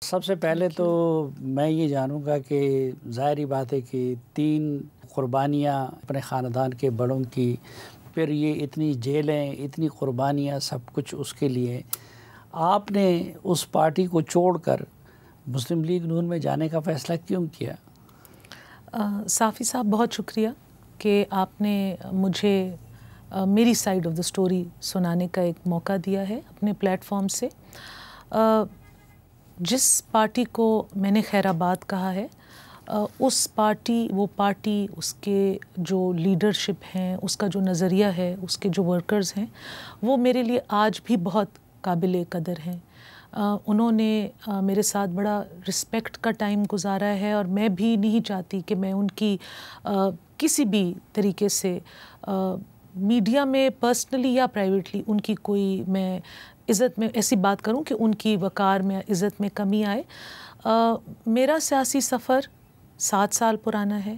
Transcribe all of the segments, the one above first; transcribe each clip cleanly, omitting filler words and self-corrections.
سب سے پہلے تو میں یہ جانوں گا کہ ظاہری بات ہے کہ 3 قربانیاں اپنے خاندان کے بڑوں کی، پھر یہ اتنی جیلیں، اتنی قربانیاں، سب کچھ اس کے لیے آپ نے اس پارٹی کو چھوڑ کر مسلم لیگ نون میں جانے کا فیصلہ کیوں کیا؟ صافی صاحب بہت شکریہ کہ آپ نے مجھے میری سائیڈ آف دا سٹوری سنانے کا ایک موقع دیا ہے اپنے پلیٹ فارم سے۔ جس پارٹی کو میں نے خیر آباد کہا ہے، اس پارٹی اس کے جو لیڈرشپ ہیں، اس کا جو نظریہ ہے، اس کے جو ورکرز ہیں، وہ میرے لیے آج بھی بہت قابل قدر ہیں۔ انہوں نے میرے ساتھ بڑا رسپیکٹ کا ٹائم گزارا ہے، اور میں بھی نہیں چاہتی کہ میں ان کی کسی بھی طریقے سے میڈیا میں پرسنلی یا پرائیویٹلی ان کی کوئی میں عزت میں ایسی بات کروں کہ ان کی وقار میں، عزت میں کمی آئے۔ میرا سیاسی سفر 7 سال پرانا ہے۔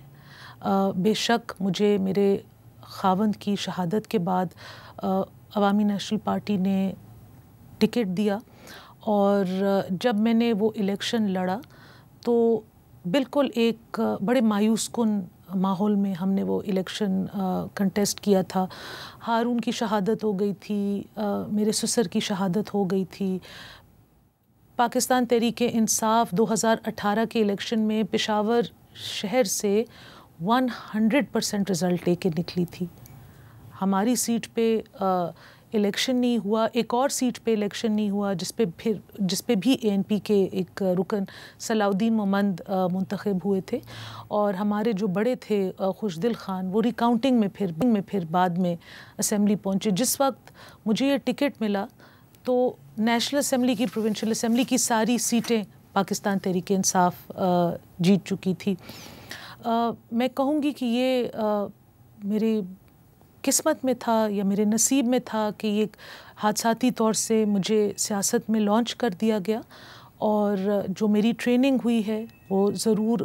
بے شک مجھے میرے خاوند کی شہادت کے بعد عوامی نیشنل پارٹی نے ٹکٹ دیا، اور جب میں نے وہ الیکشن لڑا تو بالکل ایک بڑے مایوس کن ماحول میں ہم نے وہ الیکشن کنٹیسٹ کیا تھا۔ ہارون کی شہادت ہو گئی تھی، میرے سسر کی شہادت ہو گئی تھی۔ پاکستان تحریک انصاف 2018 کے الیکشن میں پشاور شہر سے 100% رزلٹ لے کے نکلی تھی۔ ہماری سیٹ پہ الیکشن نہیں ہوا، ایک اور سیٹ پہ الیکشن نہیں ہوا جس پہ بھی ANP کے ایک رکن صلاح الدین مومند منتخب ہوئے تھے، اور ہمارے جو بڑے تھے خوشدل خان، وہ ریکاؤنٹنگ میں پھر بعد میں اسمبلی پہنچے۔ جس وقت مجھے یہ ٹکٹ ملا تو نیشنل اسمبلی کی، پروونشل اسمبلی کی ساری سیٹیں پاکستان تحریک انصاف جیت چکی تھی۔ میں کہوں گی کہ یہ میری قسمت میں تھا یا میرے نصیب میں تھا کہ یہ حادثاتی طور سے مجھے سیاست میں لانچ کر دیا گیا، اور جو میری ٹریننگ ہوئی ہے وہ ضرور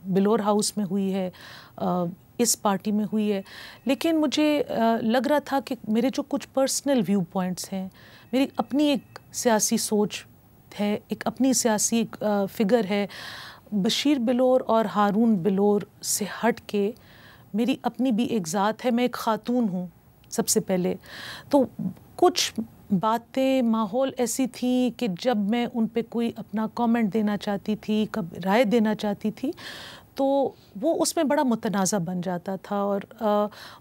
بلور ہاؤس میں ہوئی ہے، اس پارٹی میں ہوئی ہے، لیکن مجھے لگ رہا تھا کہ میرے جو کچھ پرسنل ویو پوائنٹس ہیں، میری اپنی ایک سیاسی سوچ ہے، ایک اپنی سیاسی فگر ہے، بشیر بلور اور ہارون بلور سے ہٹ کے میری اپنی بھی ایک ذات ہے۔ میں ایک خاتون ہوں سب سے پہلے، تو کچھ باتیں، ماحول ایسی تھی کہ جب میں ان پہ کوئی اپنا کامنٹ دینا چاہتی تھی، رائے دینا چاہتی تھی، تو وہ اس میں بڑا متنازع بن جاتا تھا، اور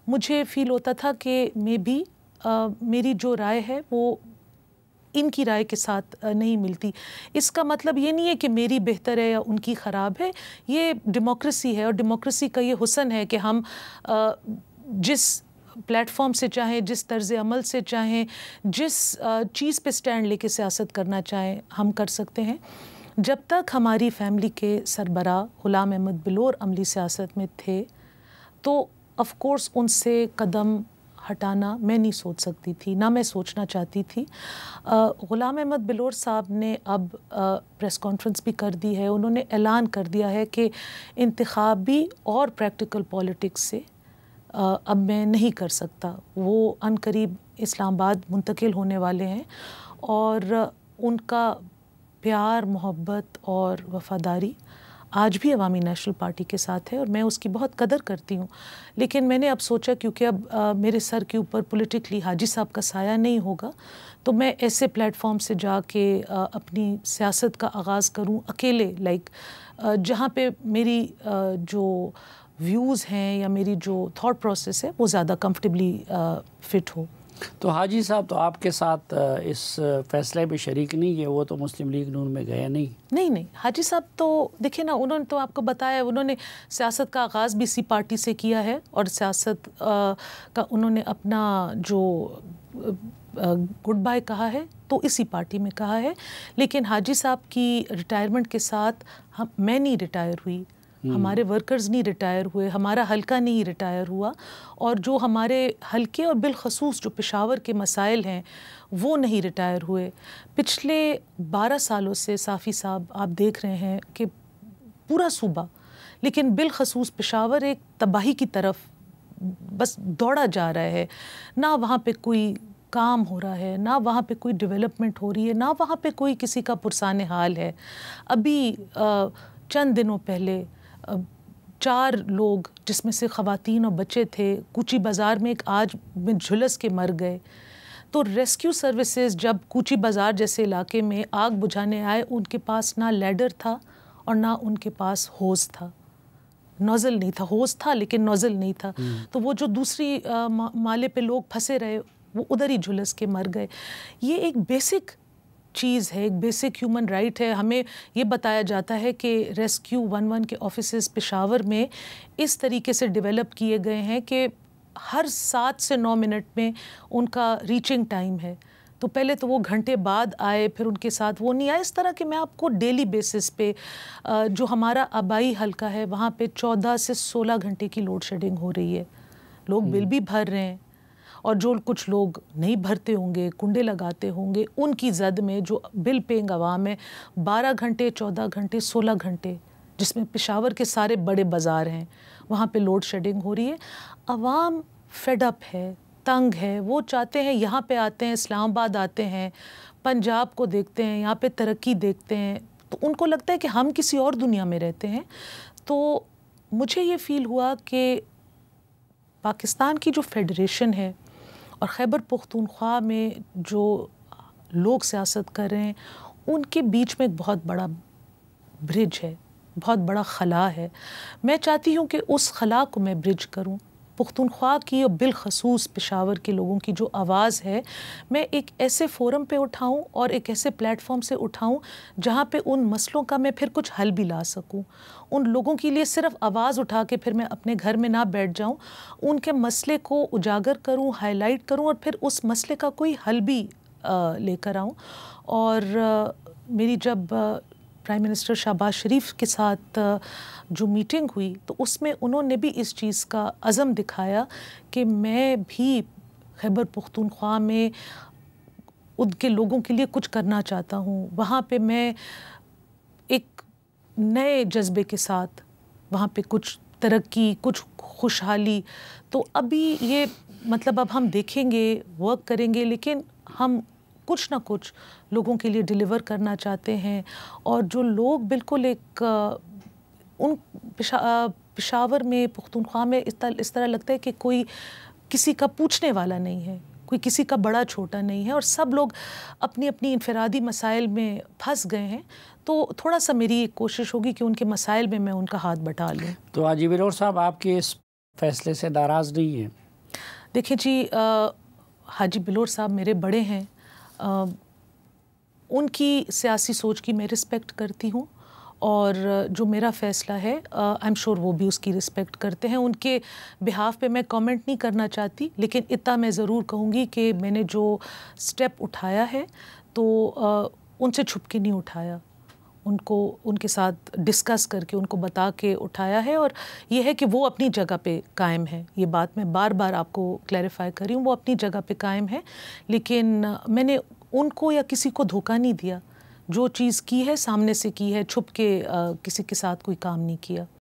مجھے فیل ہوتا تھا کہ میری جو رائے ہے وہ ان کی رائے کے ساتھ نہیں ملتی۔ اس کا مطلب یہ نہیں ہے کہ میری بہتر ہے یا ان کی خراب ہے، یہ ڈیموکریسی ہے، اور ڈیموکریسی کا یہ حسن ہے کہ ہم جس پلیٹ فارم سے چاہیں، جس طرز عمل سے چاہیں، جس چیز پہ سٹینڈ لے کے سیاست کرنا چاہیں، ہم کر سکتے ہیں۔ جب تک ہماری فیملی کے سربراہ غلام احمد بلور عملی سیاست میں تھے تو آف کورس ان سے قدم ہٹانا میں نہیں سوچ سکتی تھی، نہ میں سوچنا چاہتی تھی۔ غلام احمد بلور صاحب نے اب پریس کانفرنس بھی کر دی ہے، انہوں نے اعلان کر دیا ہے کہ انتخابی اور پریکٹیکل پالیٹکس سے اب میں نہیں کر سکتا۔ وہ عن قریب اسلام آباد منتقل ہونے والے ہیں، اور ان کا پیار، محبت اور وفاداری آج بھی عوامی نیشنل پارٹی کے ساتھ ہے، اور میں اس کی بہت قدر کرتی ہوں۔ لیکن میں نے اب سوچا کیونکہ اب میرے سر کے اوپر پولیٹیکلی حاجی صاحب کا سایہ نہیں ہوگا، تو میں ایسے پلیٹ فارم سے جا کے اپنی سیاست کا آغاز کروں اکیلے، جہاں پہ میری جو ویوز ہیں یا میری جو تھاٹ پروسیس ہے وہ زیادہ کمفرٹیبلی فٹ ہو۔ تو حاجی صاحب تو آپ کے ساتھ اس فیصلے میں شریک نہیں ہے، وہ تو مسلم لیگ نون میں گئے نہیں؟ حاجی صاحب تو دیکھیں نا، انہوں نے تو آپ کو بتایا، انہوں نے سیاست کا آغاز بھی اسی پارٹی سے کیا ہے، اور سیاست کا انہوں نے اپنا جو گڈ بائی کہا ہے تو اسی پارٹی میں کہا ہے۔ لیکن حاجی صاحب کی ریٹائرمنٹ کے ساتھ میں نہیں ریٹائر ہوئی، ہمارے ورکرز نہیں ریٹائر ہوئے، ہمارا حلقہ نہیں ریٹائر ہوا، اور جو ہمارے حلقے اور بالخصوص جو پشاور کے مسائل ہیں وہ نہیں ریٹائر ہوئے۔ پچھلے 12 سالوں سے صافی صاحب آپ دیکھ رہے ہیں کہ پورا صوبہ، لیکن بالخصوص پشاور ایک تباہی کی طرف بس دوڑا جا رہا ہے، نہ وہاں پہ کوئی کام ہو رہا ہے، نہ وہاں پہ کوئی ڈیولپمنٹ ہو رہی ہے، نہ وہاں پہ کوئی کسی کا پرسان حال ہے. ابھی چند دنوں پہلے 4 لوگ جس میں سے خواتین اور بچے تھے کوچی بازار میں ایک آگ میں جھلس کے مر گئے. تو ریسکیو سروسز جب کوچی بازار جیسے علاقے میں آگ بجھانے آئے، ان کے پاس نہ لیڈر تھا اور نہ ان کے پاس ہوز تھا، نوزل نہیں تھا. ہوز تھا لیکن نوزل نہیں تھا. تو وہ جو دوسری مالے پہ لوگ پھنسے رہے وہ ادھر ہی جھلس کے مر گئے. یہ ایک بیسک چیز ہے، ایک بیسک ہیومن رائٹ ہے. ہمیں یہ بتایا جاتا ہے کہ ریسکیو 11 کے آفیسز پشاور میں اس طریقے سے ڈیولپ کیے گئے ہیں کہ ہر 7 سے 9 منٹ میں ان کا ریچنگ ٹائم ہے. تو پہلے تو وہ گھنٹے بعد آئے، پھر ان کے ساتھ وہ نہیں آئے. اس طرح کہ میں آپ کو ڈیلی بیسس پہ جو ہمارا آبائی حلقہ ہے وہاں پہ 14 سے 16 گھنٹے کی لوڈ شیڈنگ ہو رہی ہے. لوگ بل بھی بھر رہے ہیں، اور جو کچھ لوگ نہیں بھرتے ہوں گے، کنڈے لگاتے ہوں گے، ان کی زد میں جو بل پیئنگ عوام ہے 12 گھنٹے 14 گھنٹے 16 گھنٹے، جس میں پشاور کے سارے بڑے بازار ہیں وہاں پہ لوڈ شیڈنگ ہو رہی ہے. عوام فیڈ اپ ہے، تنگ ہے. وہ چاہتے ہیں یہاں پہ آتے ہیں، اسلام آباد آتے ہیں، پنجاب کو دیکھتے ہیں، یہاں پہ ترقی دیکھتے ہیں، تو ان کو لگتا ہے کہ ہم کسی اور دنیا میں رہتے ہیں. تو مجھے یہ فیل ہوا کہ پاکستان کی جو فیڈریشن ہے اور خیبر پختونخوا میں جو لوگ سیاست کر رہے ہیں ان کے بیچ میں ایک بہت بڑا برج ہے، بہت بڑا خلا ہے. میں چاہتی ہوں کہ اس خلا کو میں برج کروں. پختونخوا کی اور بالخصوص پشاور کے لوگوں کی جو آواز ہے میں ایک ایسے فورم پہ اٹھاؤں اور ایک ایسے پلیٹ فارم سے اٹھاؤں جہاں پہ ان مسئلوں کا میں پھر کچھ حل بھی لا سکوں. ان لوگوں کے لیے صرف آواز اٹھا کے پھر میں اپنے گھر میں نہ بیٹھ جاؤں، ان کے مسئلے کو اجاگر کروں، ہائی لائٹ کروں، اور پھر اس مسئلے کا کوئی حل بھی لے کر آؤں. اور میری جب پرائم منسٹر شہباز شریف کے ساتھ جو میٹنگ ہوئی تو اس میں انہوں نے بھی اس چیز کا عزم دکھایا کہ میں بھی خیبر پختونخوا میں ان کے لوگوں کے لیے کچھ کرنا چاہتا ہوں. وہاں پہ میں ایک نئے جذبے کے ساتھ وہاں پہ کچھ ترقی، کچھ خوشحالی. تو ابھی یہ مطلب اب ہم دیکھیں گے، ورک کریں گے، لیکن ہم کچھ نہ کچھ لوگوں کے لیے ڈیلیور کرنا چاہتے ہیں. اور جو لوگ بالکل ایک ان پشاور میں پختونخوا میں اس طرح لگتا ہے کہ کوئی کسی کا پوچھنے والا نہیں ہے، کوئی کسی کا بڑا چھوٹا نہیں ہے، اور سب لوگ اپنی اپنی انفرادی مسائل میں پھنس گئے ہیں. تو تھوڑا سا میری ایک کوشش ہوگی کہ ان کے مسائل میں ان کا ہاتھ بٹا لوں. تو حاجی بلور صاحب آپ کے اس فیصلے سے ناراض نہیں ہیں؟ دیکھیں جی، حاجی بلور صاحب میرے بڑے ہیں، ان کی سیاسی سوچ کی میں رسپیکٹ کرتی ہوں، اور جو میرا فیصلہ ہے آئی ایم شور وہ بھی اس کی رسپیکٹ کرتے ہیں. ان کے بہاف پہ میں کامنٹ نہیں کرنا چاہتی، لیکن اتنا میں ضرور کہوں گی کہ میں نے جو سٹیپ اٹھایا ہے تو ان سے چھپ کے نہیں اٹھایا، ان کو ان کے ساتھ ڈسکس کر کے ان کو بتا کے اٹھایا ہے. اور یہ ہے کہ وہ اپنی جگہ پہ قائم ہے. یہ بات میں بار بار آپ کو کلیریفائی کر رہی ہوں، وہ اپنی جگہ پہ قائم ہے، لیکن میں نے ان کو یا کسی کو دھوکہ نہیں دیا. جو چیز کی ہے سامنے سے کی ہے، چھپ کے کسی کے ساتھ کوئی کام نہیں کیا.